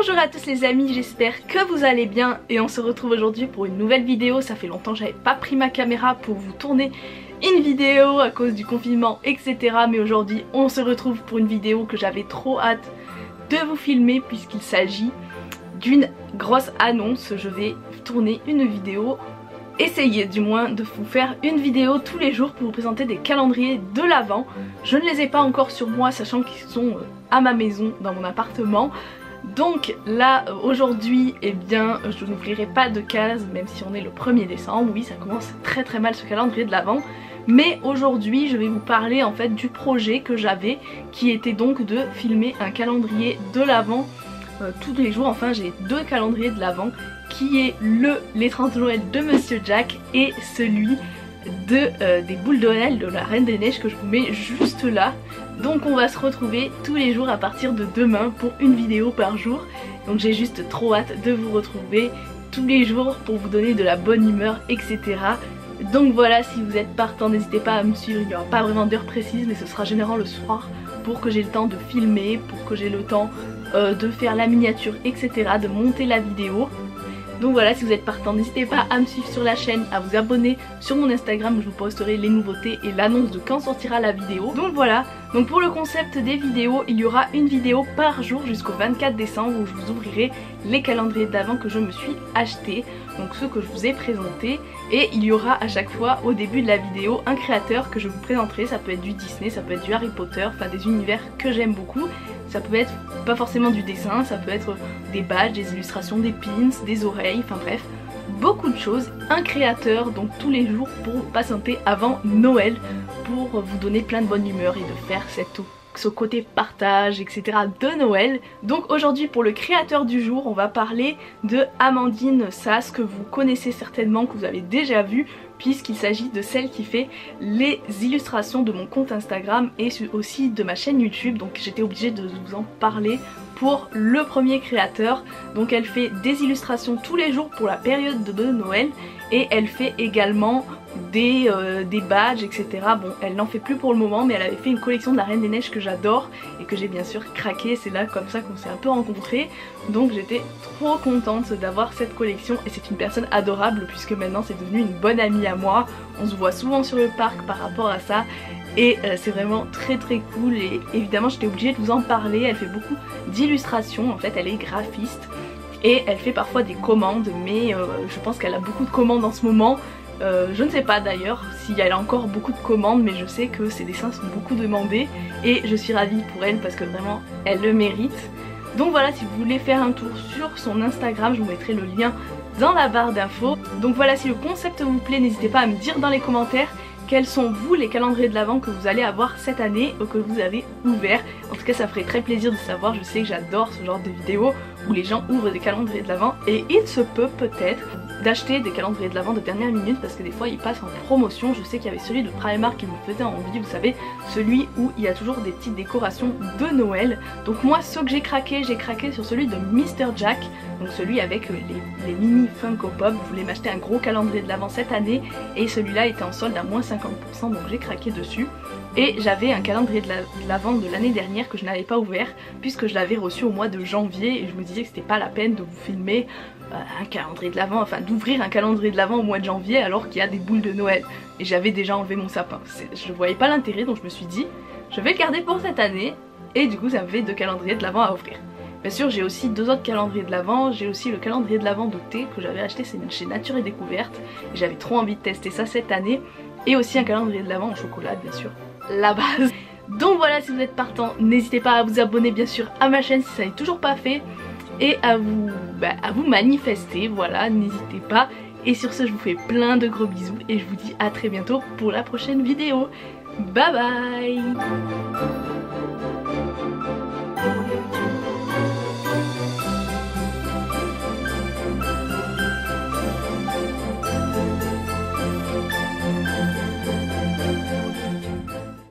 Bonjour à tous les amis, j'espère que vous allez bien et on se retrouve aujourd'hui pour une nouvelle vidéo. Ça fait longtemps que j'avais pas pris ma caméra pour vous tourner une vidéo à cause du confinement etc. Mais aujourd'hui on se retrouve pour une vidéo que j'avais trop hâte de vous filmer puisqu'il s'agit d'une grosse annonce. Je vais tourner une vidéo, essayer du moins de vous faire une vidéo tous les jours pour vous présenter des calendriers de l'Avent. Je ne les ai pas encore sur moi sachant qu'ils sont à ma maison dans mon appartement. Donc là aujourd'hui eh bien je n'ouvrirai pas de case même si on est le 1er décembre. Oui, ça commence très mal ce calendrier de l'Avent. Mais aujourd'hui je vais vous parler en fait du projet que j'avais qui était donc de filmer un calendrier de l'Avent tous les jours. Enfin j'ai deux calendriers de l'Avent qui est les 30 Noël de Monsieur Jack et celui des boules de Noël de la Reine des Neiges que je vous mets juste là. Donc on va se retrouver tous les jours à partir de demain pour une vidéo par jour. Donc j'ai juste trop hâte de vous retrouver tous les jours pour vous donner de la bonne humeur etc. Donc voilà, si vous êtes partant n'hésitez pas à me suivre. Il n'y aura pas vraiment d'heure précise mais ce sera généralement le soir pour que j'ai le temps de filmer, pour que j'ai le temps de faire la miniature etc. de monter la vidéo. Donc voilà, si vous êtes partant n'hésitez pas à me suivre sur la chaîne, à vous abonner sur mon Instagram où je vous posterai les nouveautés et l'annonce de quand sortira la vidéo. Donc voilà, donc pour le concept des vidéos, il y aura une vidéo par jour jusqu'au 24 décembre où je vous ouvrirai les calendriers d'Avent que je me suis acheté, donc ceux que je vous ai présentés. Et il y aura à chaque fois au début de la vidéo un créateur que je vous présenterai. Ça peut être du Disney, ça peut être du Harry Potter, enfin des univers que j'aime beaucoup. Ça peut être pas forcément du dessin, ça peut être des badges, des illustrations, des pins, des oreilles, enfin bref, beaucoup de choses. Un créateur donc tous les jours pour patienter avant Noël, pour vous donner plein de bonne humeur et de faire ce côté partage etc. de Noël. Donc aujourd'hui pour le créateur du jour on va parler de Amandine Sass, que vous connaissez certainement, que vous avez déjà vu puisqu'il s'agit de celle qui fait les illustrations de mon compte Instagram et aussi de ma chaîne YouTube. Donc j'étais obligée de vous en parler pour le premier créateur. Donc elle fait des illustrations tous les jours pour la période de Noël et elle fait également des badges etc. Bon, elle n'en fait plus pour le moment mais elle avait fait une collection de la Reine des Neiges que j'adore et que j'ai bien sûr craqué. C'est là comme ça qu'on s'est un peu rencontrés. Donc j'étais trop contente d'avoir cette collection et c'est une personne adorable puisque maintenant c'est devenu une bonne amie à moi. On se voit souvent sur le parc par rapport à ça et c'est vraiment très cool et évidemment j'étais obligée de vous en parler. Elle fait beaucoup d'illustrations, en fait elle est graphiste et elle fait parfois des commandes mais je pense qu'elle a beaucoup de commandes en ce moment. Je ne sais pas d'ailleurs si elle a encore beaucoup de commandes mais je sais que ses dessins sont beaucoup demandés et je suis ravie pour elle parce que vraiment elle le mérite. Donc voilà, si vous voulez faire un tour sur son Instagram, je vous mettrai le lien dans la barre d'infos. Donc voilà, si le concept vous plaît, n'hésitez pas à me dire dans les commentaires quels sont vous les calendriers de l'Avent que vous allez avoir cette année ou que vous avez ouvert. En tout cas ça ferait très plaisir de savoir, je sais que j'adore ce genre de vidéos où les gens ouvrent des calendriers de l'Avent et il se peut peut-être d'acheter des calendriers de l'Avent de dernière minute parce que des fois ils passent en promotion. Je sais qu'il y avait celui de Primark qui me faisait envie, vous savez, celui où il y a toujours des petites décorations de Noël. Donc moi ce que j'ai craqué sur celui de Mr Jack, donc celui avec les mini Funko Pop. Je voulais m'acheter un gros calendrier de l'Avent cette année et celui-là était en solde à moins 50% donc j'ai craqué dessus. Et j'avais un calendrier de l'Avent de l'année dernière que je n'avais pas ouvert puisque je l'avais reçu au mois de janvier et je me disais que c'était pas la peine de vous filmer un calendrier de l'Avent, enfin d'ouvrir un calendrier de l'Avent au mois de janvier alors qu'il y a des boules de Noël et j'avais déjà enlevé mon sapin. Je voyais pas l'intérêt donc je me suis dit je vais le garder pour cette année et du coup ça me fait deux calendriers de l'Avent à ouvrir. Bien sûr j'ai aussi deux autres calendriers de l'Avent, j'ai aussi le calendrier de l'Avent de thé que j'avais acheté chez Nature et Découverte et j'avais trop envie de tester ça cette année et aussi un calendrier de l'Avent en chocolat bien sûr, la base. Donc voilà, si vous êtes partant n'hésitez pas à vous abonner bien sûr à ma chaîne si ça n'est toujours pas fait et à vous manifester, voilà, n'hésitez pas. Et sur ce je vous fais plein de gros bisous et je vous dis à très bientôt pour la prochaine vidéo. Bye bye.